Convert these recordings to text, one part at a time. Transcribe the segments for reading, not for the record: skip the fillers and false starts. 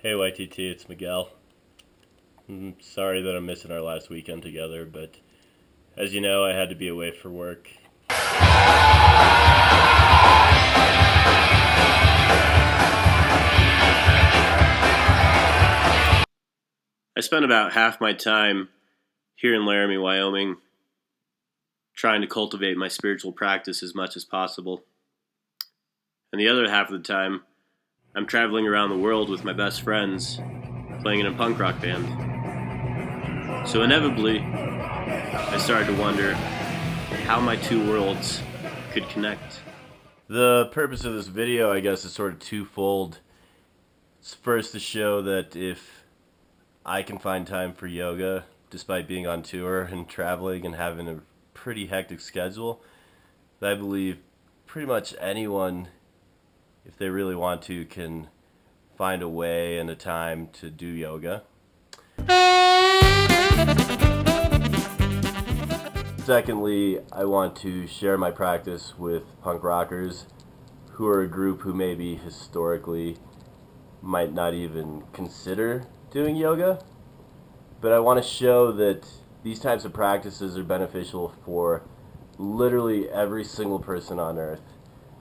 Hey YTT, it's Miguel. Sorry that I'm missing our last weekend together, but as you know, I had to be away for work. I spent about half my time here in Laramie, Wyoming, trying to cultivate my spiritual practice as much as possible. And the other half of the time, I'm traveling around the world with my best friends, playing in a punk rock band. So inevitably, I started to wonder how my two worlds could connect. The purpose of this video, I guess, is sort of twofold. It's first to show that if I can find time for yoga, despite being on tour and traveling and having a pretty hectic schedule, I believe pretty much anyone, if they really want to, can find a way and a time to do yoga. Secondly, I want to share my practice with punk rockers, who are a group who maybe historically might not even consider doing yoga. But I want to show that these types of practices are beneficial for literally every single person on earth,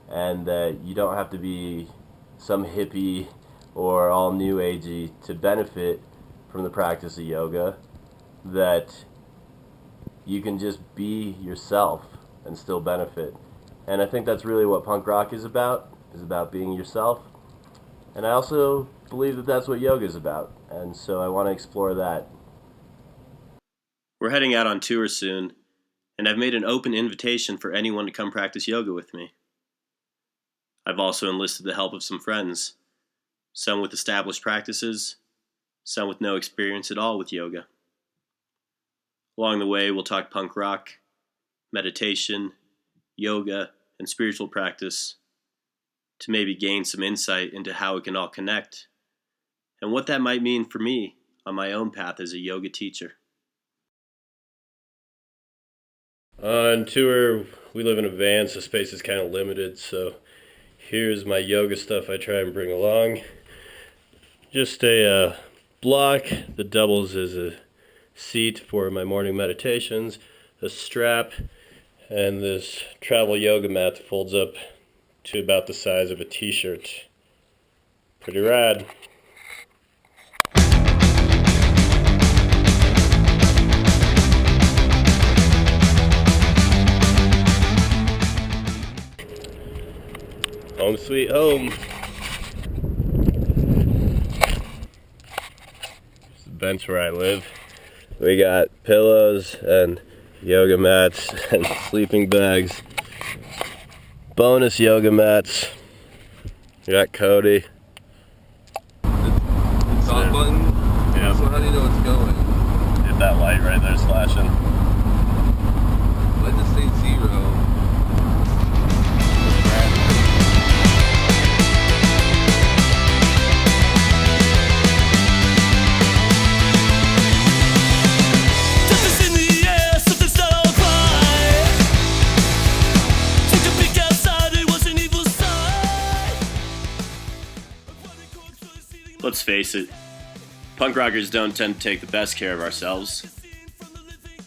and that you don't have to be some hippie or all new agey to benefit from the practice of yoga, that you can just be yourself and still benefit. And I think that's really what punk rock is about being yourself. And I also believe that that's what yoga is about, and so I want to explore that. We're heading out on tour soon, and I've made an open invitation for anyone to come practice yoga with me. I've also enlisted the help of some friends, some with established practices, some with no experience at all with yoga. Along the way, we'll talk punk rock, meditation, yoga, and spiritual practice to maybe gain some insight into how it can all connect and what that might mean for me on my own path as a yoga teacher. On tour, we live in a van, so space is kind of limited, so here's my yoga stuff I try and bring along. Just a block that doubles as a seat for my morning meditations, a strap, and this travel yoga mat that folds up to about the size of a t-shirt. Pretty rad. Home sweet home. It's the bench where I live. We got pillows and yoga mats and sleeping bags. Bonus yoga mats. We got Cody. The top button? Yeah. So how do you know it's going? Hit that light right there flashing. Let it say 0. Let's face it, punk rockers don't tend to take the best care of ourselves.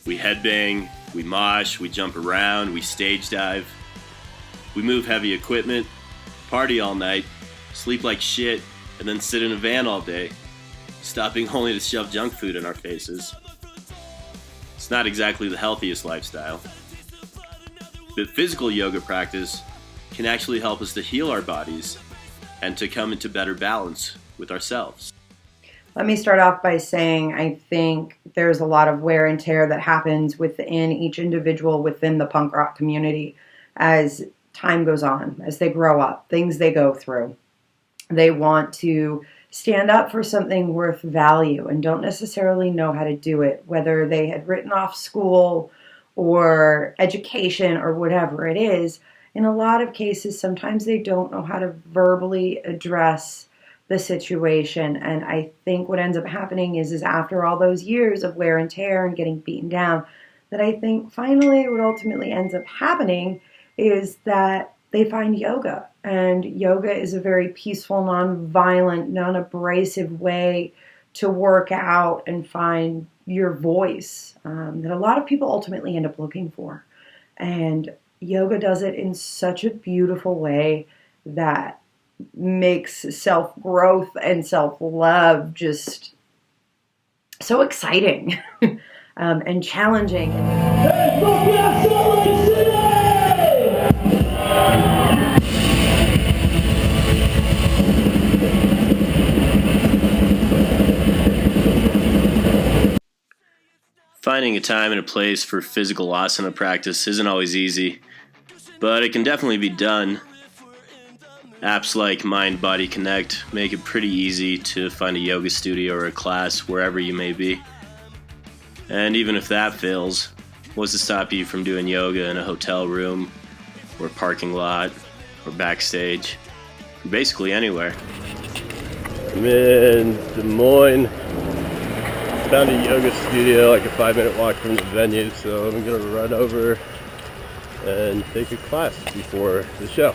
We headbang, we mosh, we jump around, we stage dive. We move heavy equipment, party all night, sleep like shit, and then sit in a van all day, stopping only to shove junk food in our faces. It's not exactly the healthiest lifestyle. But physical yoga practice can actually help us to heal our bodies and to come into better balance with ourselves. Let me start off by saying I think there's a lot of wear and tear that happens within each individual within the punk rock community as time goes on, as they grow up, things they go through. They want to stand up for something worth value and don't necessarily know how to do it, whether they had written off school or education or whatever it is. In a lot of cases, sometimes they don't know how to verbally address the situation, and I think what ends up happening is after all those years of wear and tear and getting beaten down, that I think finally what ultimately ends up happening is that they find yoga And yoga is a very peaceful, non-violent, non-abrasive way to work out and find your voice that a lot of people ultimately end up looking for. And yoga does it in such a beautiful way that makes self-growth and self-love just so exciting and challenging. Finding a time and a place for physical asana practice isn't always easy, but it can definitely be done. Apps like Mind Body Connect make it pretty easy to find a yoga studio or a class wherever you may be. And even if that fails, what's to stop you from doing yoga in a hotel room, or parking lot, or backstage, or basically anywhere? I'm in Des Moines. Found a yoga studio like a 5-minute walk from the venue, so I'm gonna run over and take a class before the show.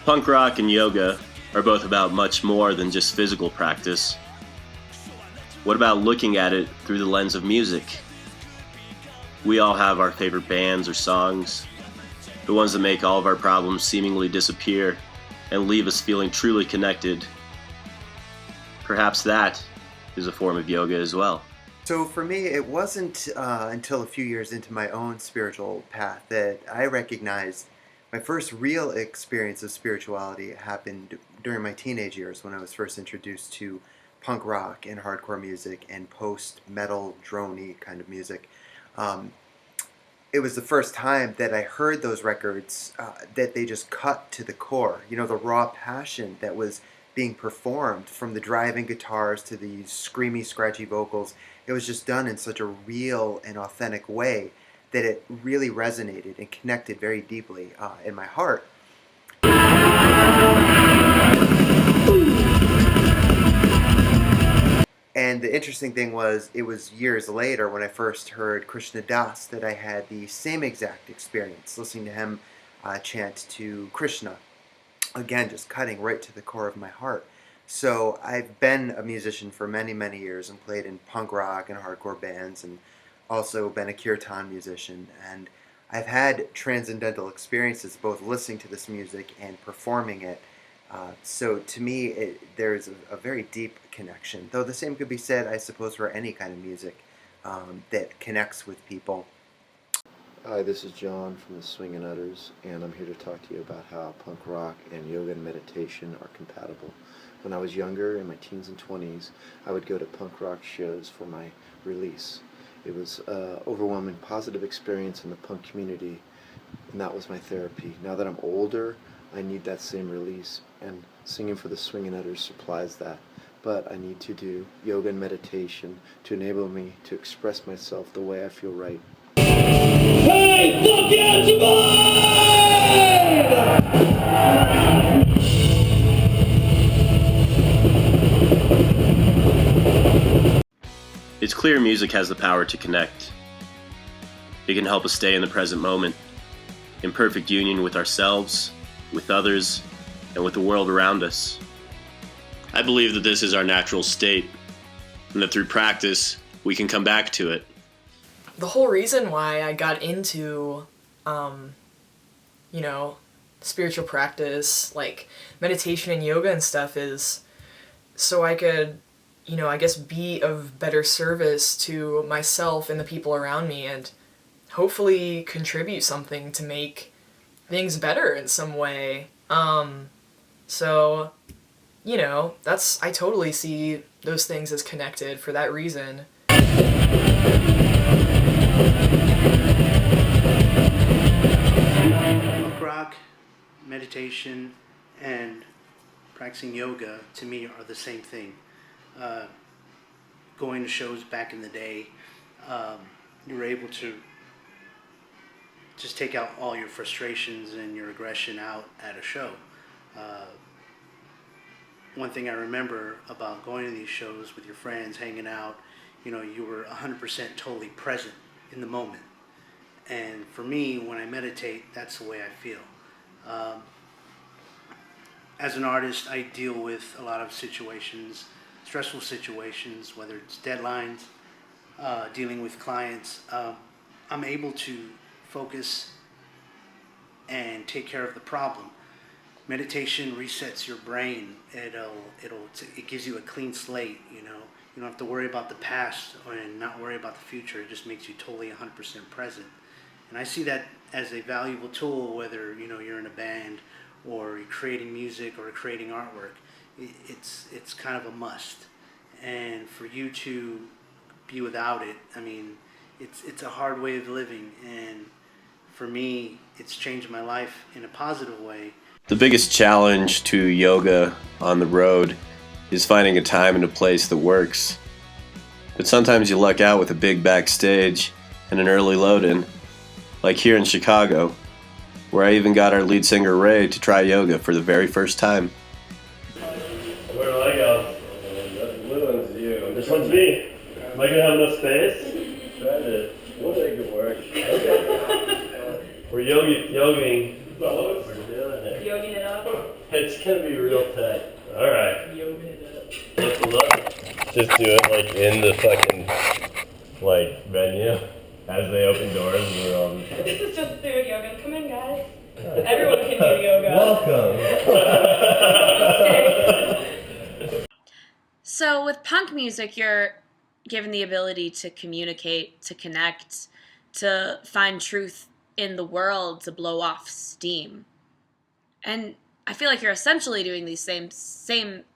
Punk rock and yoga are both about much more than just physical practice. What about looking at it through the lens of music? We all have our favorite bands or songs, the ones that make all of our problems seemingly disappear and leave us feeling truly connected. Perhaps that is a form of yoga as well. So for me, it wasn't until a few years into my own spiritual path that I recognized my first real experience of spirituality happened during my teenage years when I was first introduced to punk rock and hardcore music and post-metal droney kind of music. It was the first time that I heard those records that they just cut to the core. You know, the raw passion that was being performed, from the driving guitars to the screamy, scratchy vocals. It was just done in such a real and authentic way that it really resonated and connected very deeply in my heart. And the interesting thing was, it was years later when I first heard Krishna Das that I had the same exact experience, listening to him chant to Krishna. Again, just cutting right to the core of my heart. So I've been a musician for many, many years and played in punk rock and hardcore bands, and also been a kirtan musician. And I've had transcendental experiences both listening to this music and performing it. So to me, there's a very deep connection. Though the same could be said, I suppose, for any kind of music that connects with people. Hi, this is John from the Swingin' Utters, and I'm here to talk to you about how punk rock and yoga and meditation are compatible. When I was younger, in my teens and 20s, I would go to punk rock shows for my release. It was an overwhelming positive experience in the punk community, and that was my therapy. Now that I'm older, I need that same release, and singing for the Swingin' Utters supplies that. But I need to do yoga and meditation to enable me to express myself the way I feel right. Hey, fuck yeah, It's clear music has the power to connect. It can help us stay in the present moment, in perfect union with ourselves, with others, and with the world around us. I believe that this is our natural state, and that through practice, we can come back to it. The whole reason why I got into, spiritual practice, like meditation and yoga and stuff, is so I could, be of better service to myself and the people around me, and hopefully contribute something to make things better in some way. I totally see those things as connected for that reason. Punk rock, meditation, and practicing yoga, to me, are the same thing. Going to shows back in the day, you were able to just take out all your frustrations and your aggression out at a show. One thing I remember about going to these shows with your friends, hanging out, you were 100% totally present in the moment. And for me, when I meditate, that's the way I feel. as an artist, I deal with a lot of situations, stressful situations, whether it's deadlines, dealing with clients. I'm able to focus and take care of the problem. Meditation resets your brain. It gives you a clean slate. You know, you don't have to worry about the past and not worry about the future. It just makes you totally 100% present. And I see that as a valuable tool, whether you're in a band or you're creating music or creating artwork. It's kind of a must. And for you to be without it, I mean, it's a hard way of living. And for me, it's changed my life in a positive way. The biggest challenge to yoga on the road is finding a time and a place that works. But sometimes you luck out with a big backstage and an early load-in, like here in Chicago, where I even got our lead singer Ray to try yoga for the very first time. Where do I go? That blue one's you. This one's me. Am I gonna have enough space? We'll make it work. Okay. We're yogiing. We're doing it. Yogging it up. It's gonna be real tight. Alright. Yogging it up. What's the look? Just do it like in the fucking venue as they open doors and we're all just This is just third yoga. Come in, guys. Everyone can do yoga. welcome. So with punk music, you're given the ability to communicate, to connect, to find truth in the world, to blow off steam. And I feel like you're essentially doing these same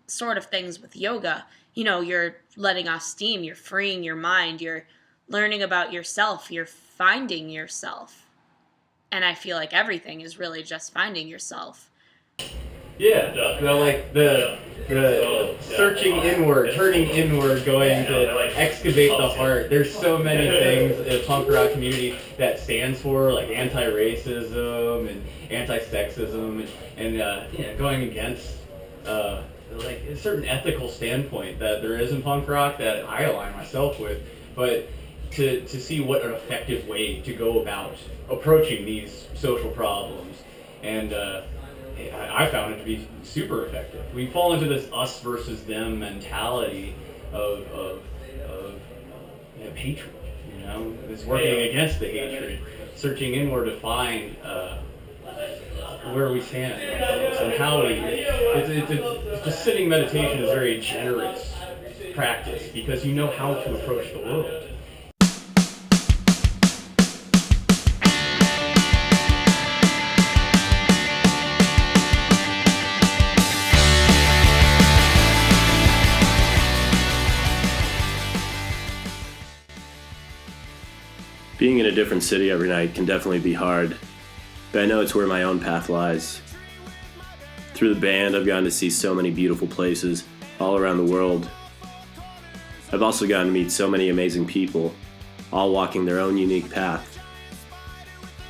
sort of things with yoga. You know, you're letting off steam, you're freeing your mind, you're learning about yourself, you're finding yourself. And I feel like everything is really just finding yourself. Yeah, like the searching inward, turning inward, going to excavate the heart. There's so many things in the punk rock community that stands for, like anti-racism and anti-sexism, and going against like a certain ethical standpoint that there is in punk rock that I align myself with. But to see what an effective way to go about approaching these social problems, and I found it to be super effective. We fall into this us versus them mentality of hatred. You know, it's working against the hatred, searching inward to find where we stand and how we. It's just sitting meditation is a very generous practice because you know how to approach the world. Being in a different city every night can definitely be hard, but I know it's where my own path lies. Through the band, I've gotten to see so many beautiful places all around the world. I've also gotten to meet so many amazing people, all walking their own unique path.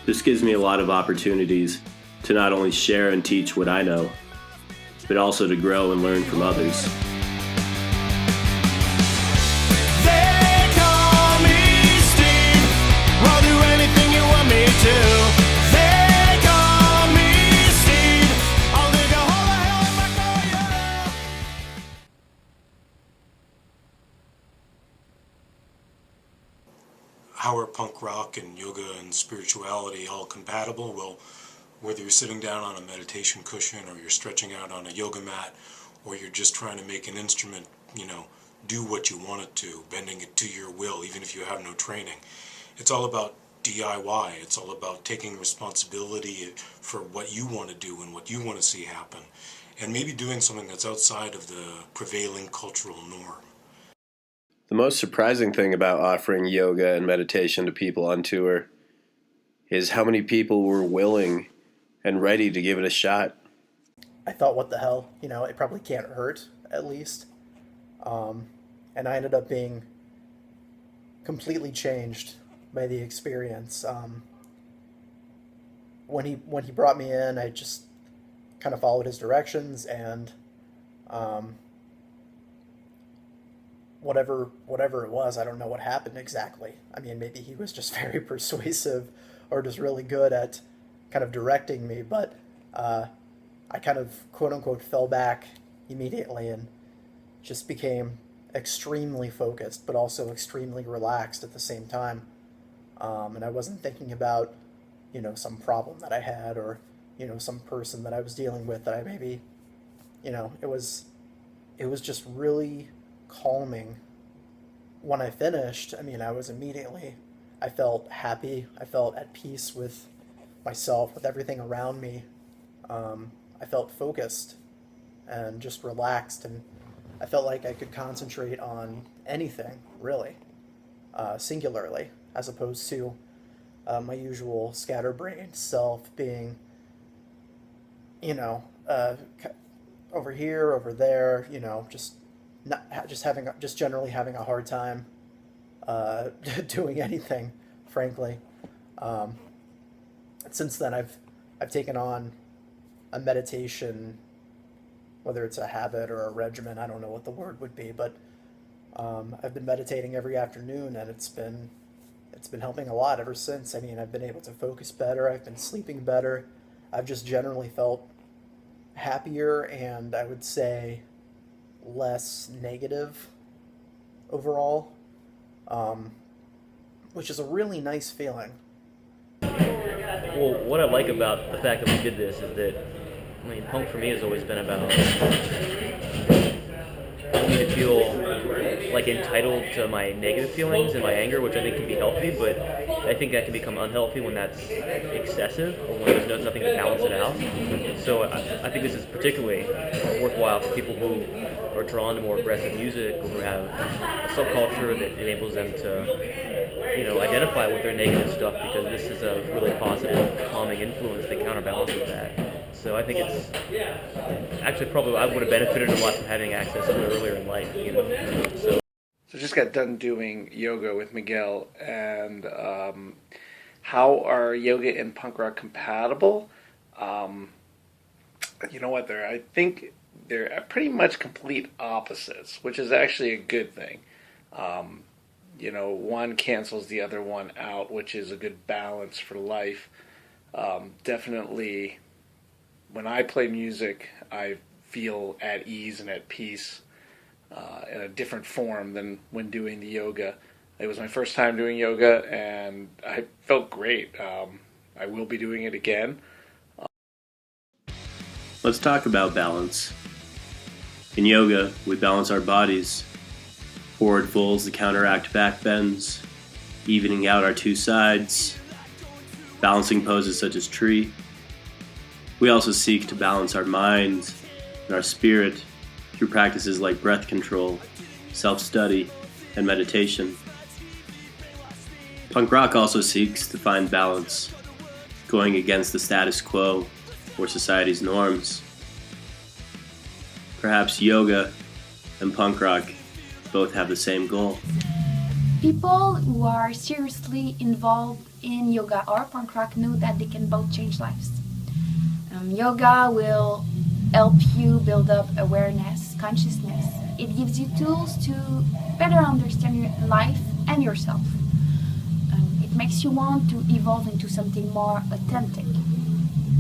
This gives me a lot of opportunities to not only share and teach what I know, but also to grow and learn from others. How are punk rock and yoga and spirituality all compatible? Well, whether you're sitting down on a meditation cushion or you're stretching out on a yoga mat or you're just trying to make an instrument, do what you want it to, bending it to your will, even if you have no training. It's all about DIY. It's all about taking responsibility for what you want to do and what you want to see happen, and maybe doing something that's outside of the prevailing cultural norm. The most surprising thing about offering yoga and meditation to people on tour is how many people were willing and ready to give it a shot. I thought, what the hell, it probably can't hurt, at least. And I ended up being completely changed by the experience. When he brought me in, I just kind of followed his directions, and whatever it was, I don't know what happened exactly. I mean, maybe he was just very persuasive or just really good at kind of directing me, but I kind of quote unquote fell back immediately and just became extremely focused, but also extremely relaxed at the same time. And I wasn't thinking about, some problem that I had or, some person that I was dealing with that I maybe, it was just really calming. When I finished, I felt happy. I felt at peace with myself, with everything around me. I felt focused and just relaxed, and I felt like I could concentrate on anything, really, singularly, as opposed to my usual scatterbrained self being, over here, over there, just generally having a hard time doing anything, frankly. Since then, I've taken on a meditation, whether it's a habit or a regimen, I don't know what the word would be, but I've been meditating every afternoon, and it's been helping a lot ever since. I've been able to focus better, I've been sleeping better, I've just generally felt happier, and I would say less negative overall, which is a really nice feeling. Well, what I like about the fact that we did this is that, punk for me has always been about me to feel like entitled to my negative feelings and my anger, which I think can be healthy, but I think that can become unhealthy when that's excessive or when there's nothing to balance it out. So I think this is particularly worthwhile for people who are drawn to more aggressive music or who have a subculture that enables them to identify with their negative stuff, because this is a really positive, calming influence that counterbalances that. So I think it's actually probably I would have benefited a lot from having access to it earlier in life. So I just got done doing yoga with Miguel, and how are yoga and punk rock compatible? You know what? I think they're pretty much complete opposites, which is actually a good thing. One cancels the other one out, which is a good balance for life. Definitely, when I play music, I feel at ease and at peace in a different form than when doing the yoga. It was my first time doing yoga, and I felt great. I will be doing it again. Let's talk about balance. In yoga, we balance our bodies. Forward folds to counteract back bends, evening out our two sides, balancing poses such as tree. We also seek to balance our mind and our spirit through practices like breath control, self-study, and meditation. Punk rock also seeks to find balance, going against the status quo or society's norms. Perhaps yoga and punk rock both have the same goal. People who are seriously involved in yoga or punk rock know that they can both change lives. Yoga will help you build up awareness, consciousness. It gives you tools to better understand your life and yourself. It makes you want to evolve into something more authentic.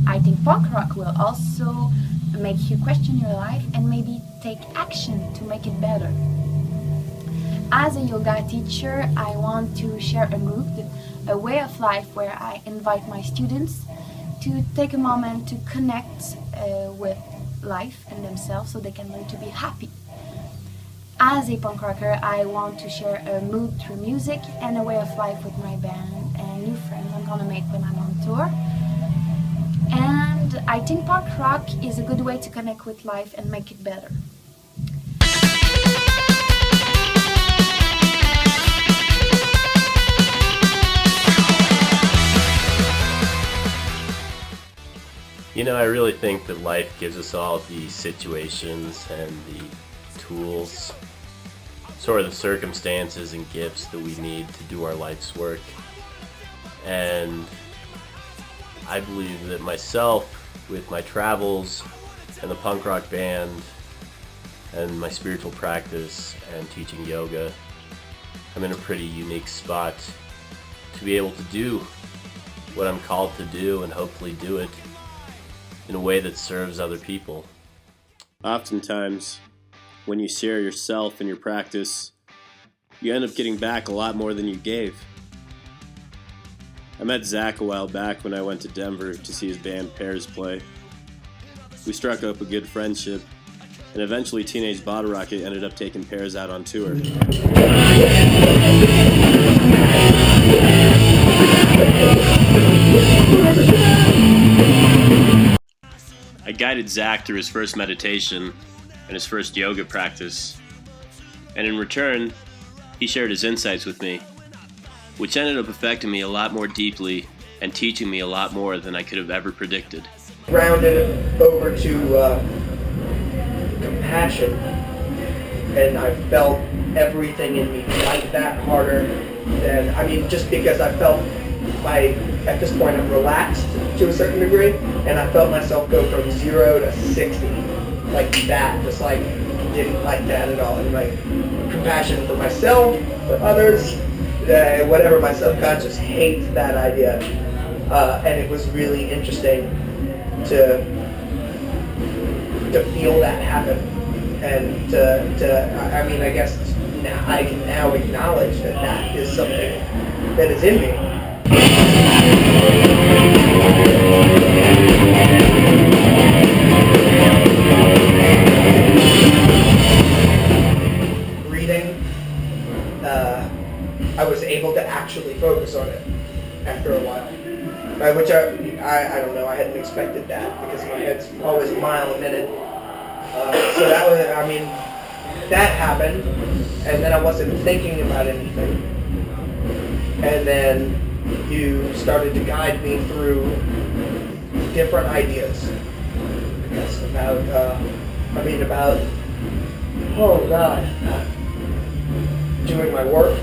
I think punk rock will also make you question your life and maybe take action to make it better. As a yoga teacher, I want to share a way of life where I invite my students to take a moment to connect with life and themselves so they can learn to be happy. As a punk rocker, I want to share a mood through music and a way of life with my band and new friends I'm gonna make when I'm on tour. And I think punk rock is a good way to connect with life and make it better. I really think that life gives us all the situations and the tools, sort of the circumstances and gifts that we need to do our life's work. And I believe that myself, with my travels and the punk rock band and my spiritual practice and teaching yoga, I'm in a pretty unique spot to be able to do what I'm called to do and hopefully do it in a way that serves other people. Oftentimes, when you share yourself and your practice, you end up getting back a lot more than you gave. I met Zach a while back when I went to Denver to see his band Pears play. We struck up a good friendship, and eventually Teenage Bottlerocket ended up taking Pears out on tour. I guided Zach through his first meditation and his first yoga practice, and in return, he shared his insights with me, which ended up affecting me a lot more deeply and teaching me a lot more than I could have ever predicted. Rounded over to compassion, and I felt everything in me fight that harder than, just because I felt at this point I'm relaxed to a certain degree, and I felt myself go from 0 to 60, like that, just like didn't like that at all. And my compassion for myself, for others, whatever, my subconscious hates that idea, and it was really interesting to feel that happen, and I guess now I can now acknowledge that is something that is in me. Breathing, I was able to actually focus on it after a while, which I don't know, I hadn't expected that because my head's always a mile a minute. So that was, that happened, and then I wasn't thinking about anything, and then you started to guide me through different ideas. I guess about doing my work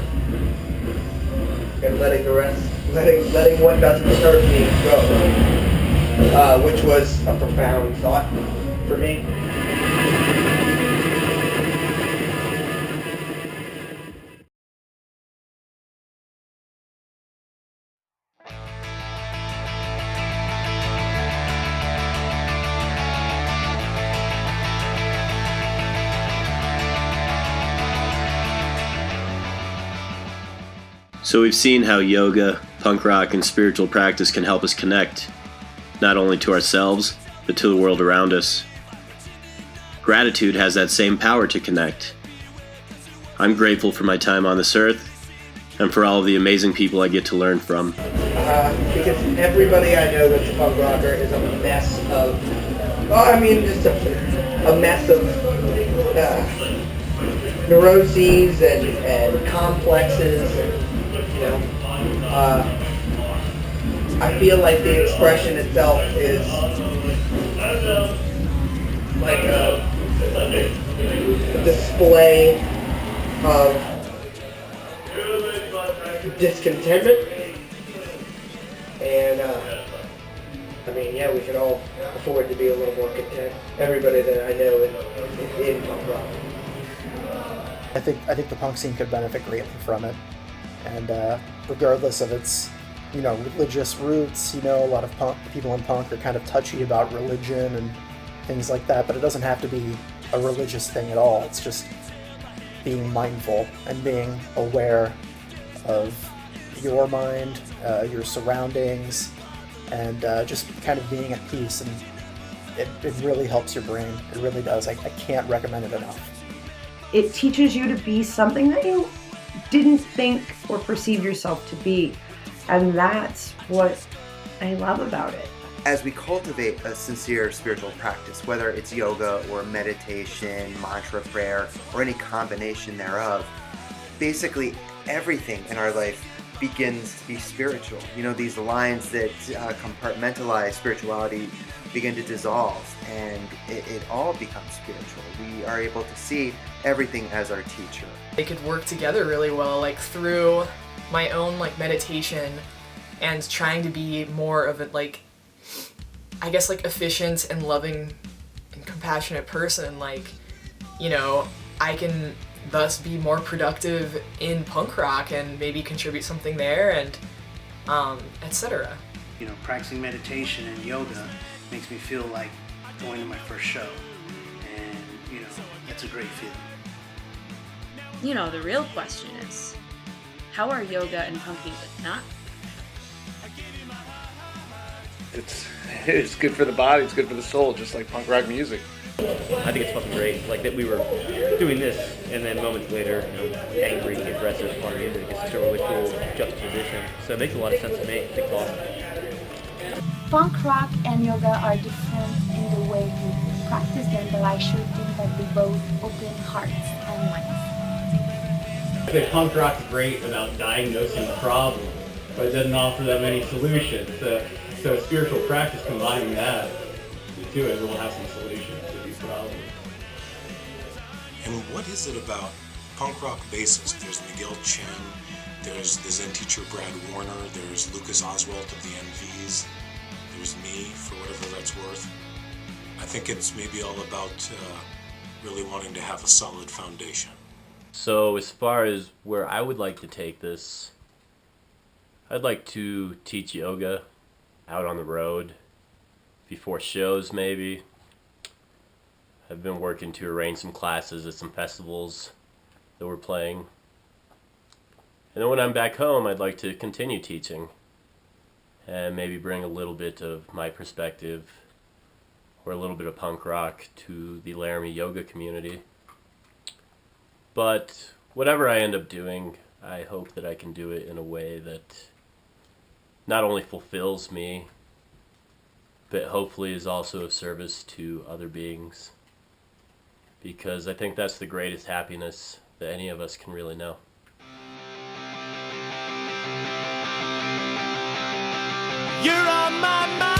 and letting the rest, letting what doesn't serve me go, which was a profound thought for me. So we've seen how yoga, punk rock, and spiritual practice can help us connect, not only to ourselves, but to the world around us. Gratitude has that same power to connect. I'm grateful for my time on this earth, and for all of the amazing people I get to learn from. Because everybody I know that's a punk rocker is a mess of, just a mess of neuroses and complexes, and I feel like the expression itself is like a display of discontentment, and we could all afford to be a little more content. Everybody that I know in punk rock. I think the punk scene could benefit greatly from it, and regardless of its religious roots, a lot of people in punk are kind of touchy about religion and things like that, but it doesn't have to be a religious thing at all. It's just being mindful and being aware of your mind, your surroundings, and just kind of being at peace, and it really helps your brain. It really does. I can't recommend it enough. It teaches you to be something that you didn't think or perceive yourself to be, and that's what I love about it. As we cultivate a sincere spiritual practice, whether it's yoga or meditation, mantra prayer, or any combination thereof, basically everything in our life begins to be spiritual. These lines that compartmentalize spirituality begin to dissolve, and it all becomes spiritual. We are able to see everything as our teacher. They could work together really well, like through my own meditation and trying to be more of a efficient and loving and compassionate person. I can thus be more productive in punk rock and maybe contribute something there, and etc. Practicing meditation and yoga makes me feel like going to my first show. And, you know, that's a great feeling. You know, the real question is, how are yoga and punk music not? It's good for the body, it's good for the soul, just like punk rock music. I think it's fucking great. Like that we were doing this, and then moments later, you know, angry, aggressive punk music. It's just a really cool juxtaposition. So it makes a lot of sense to me. I think it's awesome. Punk rock and yoga are different in the way you practice them, but I sure think that they both open hearts and minds. I think punk rock's great about diagnosing the problem, but it doesn't offer them any solutions. So a spiritual practice combining that to it will have some solutions to these problems. And what is it about punk rock bassist? There's Miguel Chen, there's the Zen teacher Brad Warner, there's Lucas Oswalt of the NVs, there's me, for whatever that's worth. I think it's maybe all about really wanting to have a solid foundation. So as far as where I would like to take this, I'd like to teach yoga out on the road, before shows maybe. I've been working to arrange some classes at some festivals that we're playing. And then when I'm back home, I'd like to continue teaching and maybe bring a little bit of my perspective or a little bit of punk rock to the Laramie yoga community. But whatever I end up doing, I hope that I can do it in a way that not only fulfills me, but hopefully is also of service to other beings. Because I think that's the greatest happiness that any of us can really know. You're on my mind.